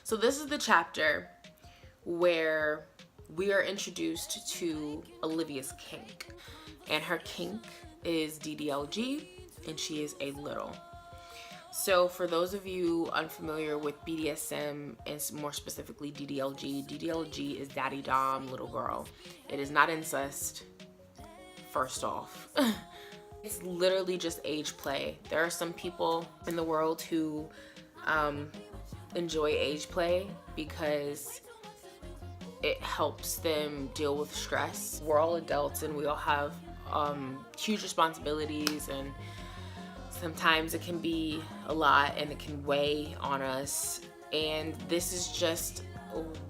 So this is the chapter where we are introduced to Olivia's kink. And her kink is DDLG, and she is a little. So for those of you unfamiliar with BDSM, and more specifically DDLG, DDLG is daddy dom, little girl. It is not incest, first off. It's literally just age play. There are some people in the world who enjoy age play because it helps them deal with stress. We're all adults and we all have huge responsibilities, and sometimes it can be a lot and it can weigh on us. And this is just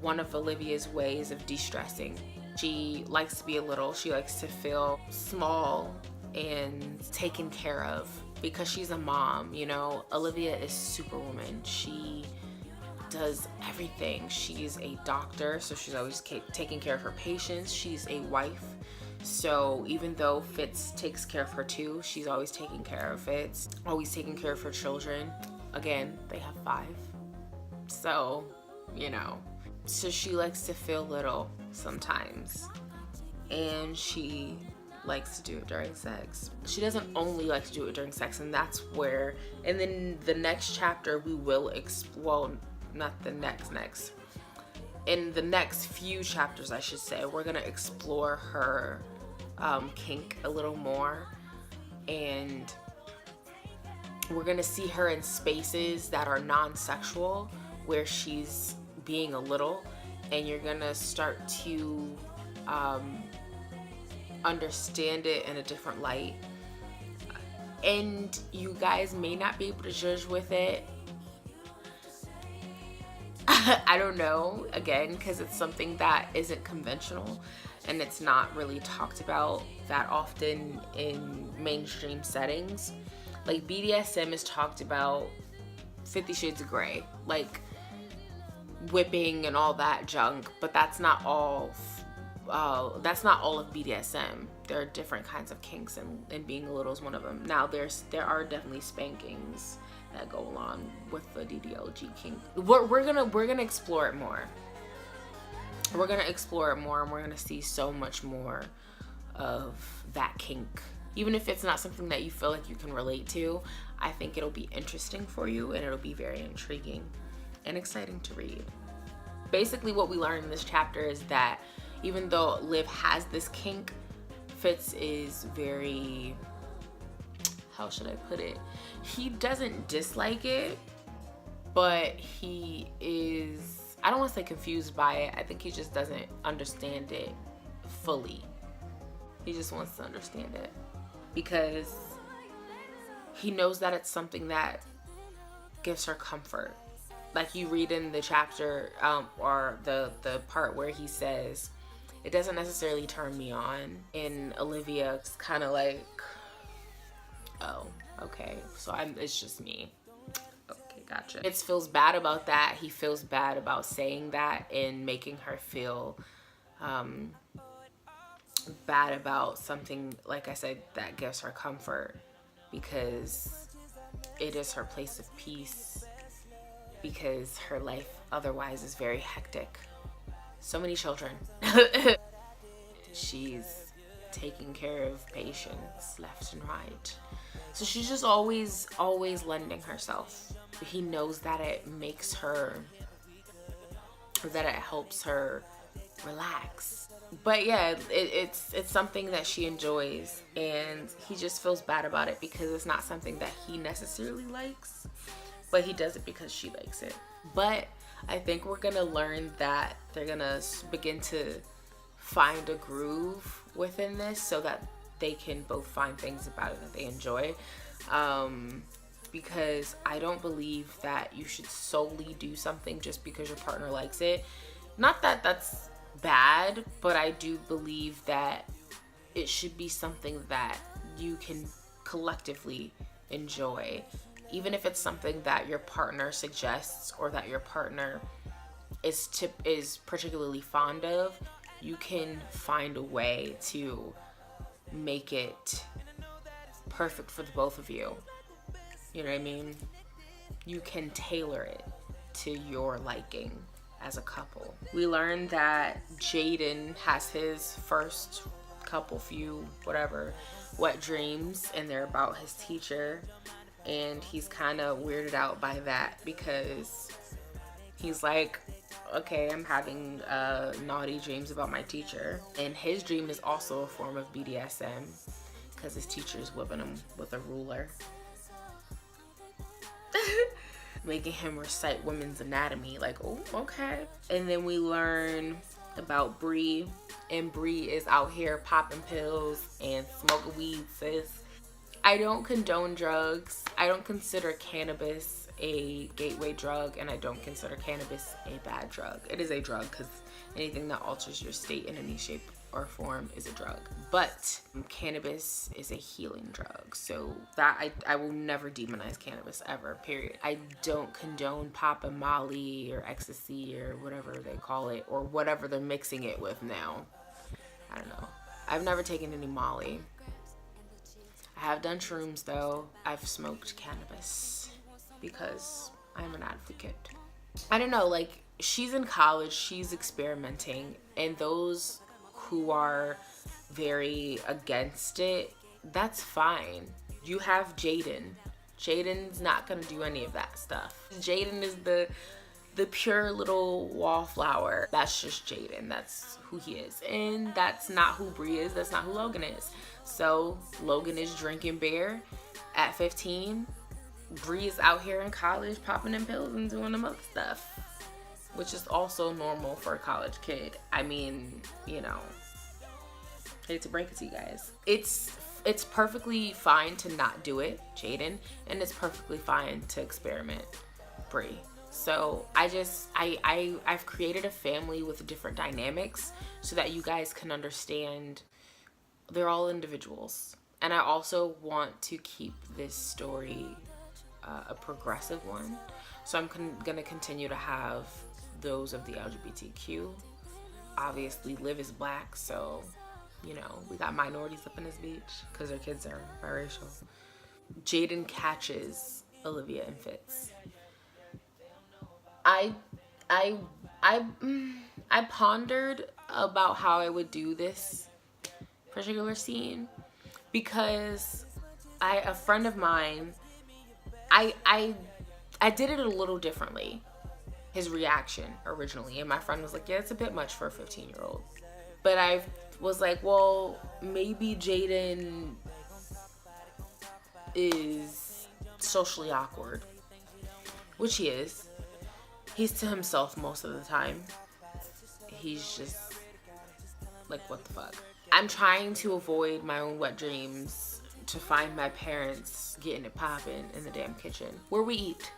one of Olivia's ways of de-stressing. She likes to be a little, she likes to feel small and taken care of because she's a mom, you know. Olivia is superwoman. She does everything. She's a doctor, so she's always taking care of her patients. She's a wife, so even though Fitz takes care of her too, she's always taking care of Fitz, always taking care of her children. Again, they have 5, so you know. So she likes to feel little sometimes, and she likes to do it during sex. She doesn't only like to do it during sex, and that's where, and then the next chapter we will well, not the next, in the next few chapters I should say, we're gonna explore her kink a little more, and we're gonna see her in spaces that are non-sexual where she's being a little, and you're gonna start to understand it in a different light. And you guys may not be able to judge with it. I don't know, again, because it's something that isn't conventional and it's not really talked about that often in mainstream settings. Like BDSM is talked about 50 Shades of Grey, like whipping and all that junk, but that's not all of BDSM. There are different kinds of kinks, and being a little is one of them. Now there are definitely spankings that go along with the DDLG kink. We're gonna explore it more. We're gonna explore it more, and we're gonna see so much more of that kink. Even if it's not something that you feel like you can relate to, I think it'll be interesting for you, and it'll be very intriguing and exciting to read. Basically what we learn in this chapter is that even though Liv has this kink, Fitz is very, how should I put it? He doesn't dislike it, but he is, I don't want to say confused by it. I think he just doesn't understand it fully. He just wants to understand it because he knows that it's something that gives her comfort. Like you read in the chapter or the part where he says, it doesn't necessarily turn me on. And Olivia's kind of like, oh, okay, so it's just me. Okay, gotcha. Fitz feels bad about that. He feels bad about saying that and making her feel bad about something, like I said, that gives her comfort, because it is her place of peace, because her life otherwise is very hectic. So many children. She's taking care of patients left and right. So she's just always lending herself. He knows that it makes her, or that it helps her relax. But yeah, it's something that she enjoys, and he just feels bad about it because it's not something that he necessarily likes, but he does it because she likes it. But I think we're gonna learn that they're gonna begin to find a groove within this so that they can both find things about it that they enjoy. Because I don't believe that you should solely do something just because your partner likes it. Not that that's bad, but I do believe that it should be something that you can collectively enjoy. Even if it's something that your partner suggests or that your partner is particularly fond of, you can find a way to make it perfect for the both of you. You know what I mean? You can tailor it to your liking as a couple. We learned that Jaden has his first few whatever wet dreams, and they're about his teacher, and he's kind of weirded out by that because he's like, okay, I'm having naughty dreams about my teacher, and his dream is also a form of BDSM because his teacher's whipping him with a ruler. Making him recite women's anatomy, like, oh, okay. And then we learn about Bree, and Bree is out here popping pills and smoking weed, sis. I don't condone drugs. I don't consider cannabis a gateway drug, and I don't consider cannabis a bad drug. It is a drug because anything that alters your state in any shape or form is a drug. But cannabis is a healing drug, so that I will never demonize cannabis ever, period. I don't condone popping Molly or ecstasy or whatever they call it, or whatever they're mixing it with now. I don't know. I've never taken any Molly. I have done shrooms though. I've smoked cannabis because I'm an advocate. I don't know, like, she's in college, she's experimenting, and those who are very against it, that's fine. You have Jaden. Jaden's not gonna do any of that stuff. Jaden is the pure little wallflower. That's just Jaden. That's who he is. And that's not who Bree is. That's not who Logan is. So Logan is drinking beer at 15. Bree is out here in college popping in pills and doing them other stuff, which is also normal for a college kid. I mean, you know, hate to break it to you guys. It's perfectly fine to not do it, Jaden, and it's perfectly fine to experiment, Bree. So I've created a family with different dynamics so that you guys can understand they're all individuals. And I also want to keep this story a progressive one. So I'm gonna continue to have those of the LGBTQ. Obviously, Liv is black, so, you know, we got minorities up in this bitch because their kids are biracial. Jaden catches Olivia and Fitz. I pondered about how I would do this particular scene because a friend of mine, I did it a little differently. His reaction originally, and my friend was like, yeah, it's a bit much for a 15-year-old. But I was like, well, maybe Jaden is socially awkward, which he is. He's to himself most of the time. He's just like, what the fuck? I'm trying to avoid my own wet dreams to find my parents getting it popping in the damn kitchen where we eat.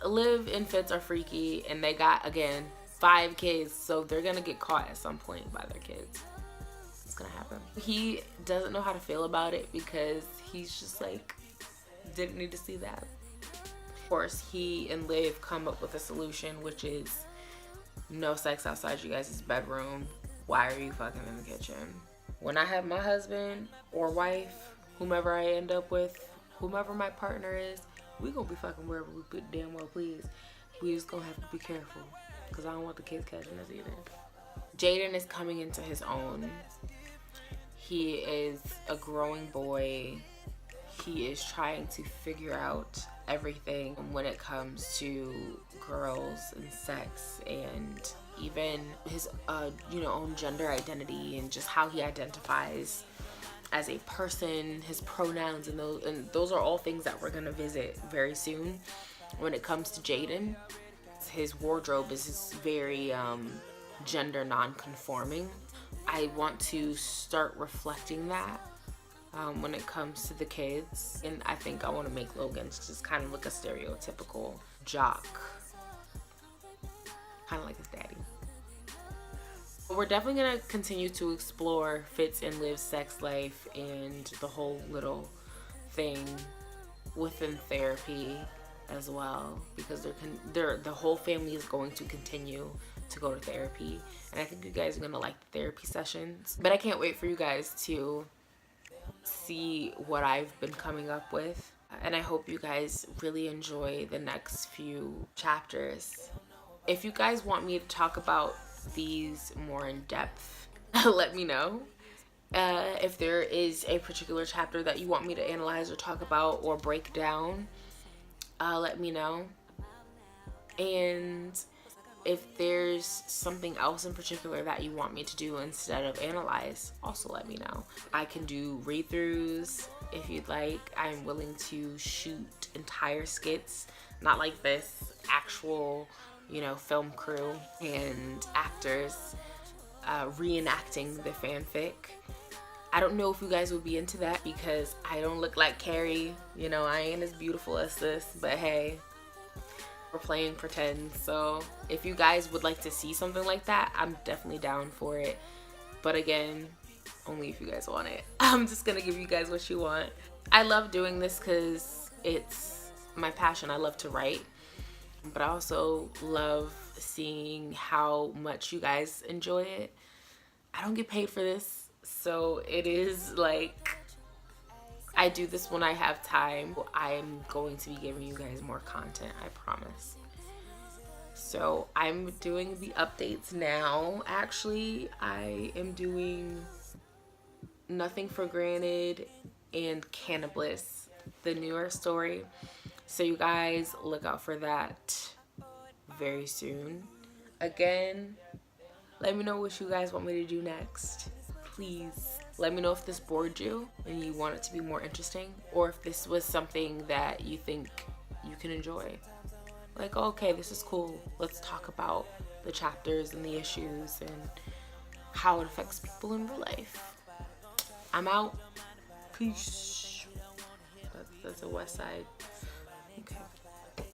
Liv and Fitz are freaky, and they got, again, 5 kids, so they're gonna get caught at some point by their kids. It's gonna happen. He doesn't know how to feel about it because he's just like, didn't need to see that. Of course, he and Liv come up with a solution, which is no sex outside you guys' bedroom. Why are you fucking in the kitchen? When I have my husband or wife, whomever I end up with, whomever my partner is, we gonna be fucking wherever we damn well please. We just gonna have to be careful because I don't want the kids catching us either. Jaden is coming into his own. He is a growing boy. He is trying to figure out everything when it comes to girls and sex, and even his own gender identity, and just how he identifies as a person, his pronouns, and those are all things that we're gonna visit very soon. When it comes to Jaden, his wardrobe is very gender non-conforming. I want to start reflecting that when it comes to the kids, and I think I want to make Logan just kind of look a stereotypical jock, kind of like his daddy. We're definitely going to continue to explore Fitz and Liv's sex life and the whole little thing within therapy as well, because the whole family is going to continue to go to therapy, and I think you guys are going to like the therapy sessions. But I can't wait for you guys to see what I've been coming up with And I hope you guys really enjoy the next few chapters. If you guys want me to talk about these more in depth, let me know. If there is a particular chapter that you want me to analyze or talk about or break down, let me know. And if there's something else in particular that you want me to do instead of analyze, also let me know. I can do read-throughs if you'd like. I'm willing to shoot entire skits, not like this, actual, you know, film crew and actors reenacting the fanfic. I don't know if you guys would be into that because I don't look like Carrie. You know, I ain't as beautiful as this, but hey, we're playing pretend. So if you guys would like to see something like that, I'm definitely down for it. But again, only if you guys want it. I'm just gonna give you guys what you want. I love doing this because it's my passion. I love to write, but I also love seeing how much you guys enjoy it. I don't get paid for this, so it is like, I do this when I have time. I'm going to be giving you guys more content, I promise. So I'm doing the updates now. Actually, I am doing Nothing for Granted and Cannabis, the newer story. So you guys look out for that very soon. Again, let me know what you guys want me to do next. Please let me know if this bored you and you want it to be more interesting, or if this was something that you think you can enjoy. Like, okay, this is cool. Let's talk about the chapters and the issues and how it affects people in real life. I'm out. Peace. That's a West Side